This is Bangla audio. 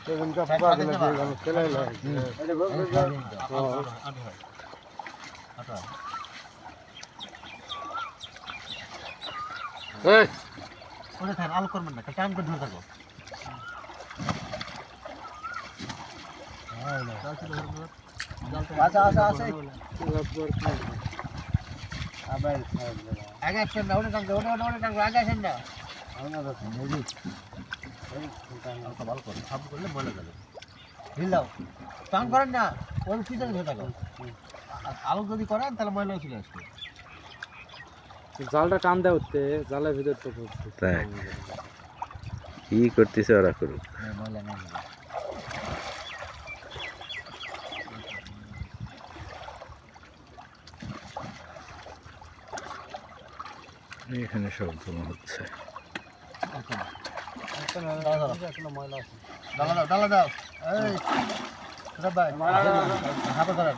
इनका पागल है हम चला ला अरे वो ए ওরে থাক আলো করবেন না টাইম করে ধরে থাকো আচ্ছা আচ্ছা আচ্ছা আবার আগে আসেন না ওটা টাঙ্গে ওটা টাঙ্গে আগে আসেন না ভালো করে সাপ করলে ময়লা যাবে ঢিল দাও টান করেন না ওর পিছনে ধরে থাকো আলো যদি করেন তাহলে ময়লা চলে আসবে জালটা টান দেয় উঠতে জালের ভিতর তো তাই কি করতেছে ওরা করুক ময়লা না এখানে সব ধোঁয়া হচ্ছে ডালা দাও এই ভাই হাতে ধরেন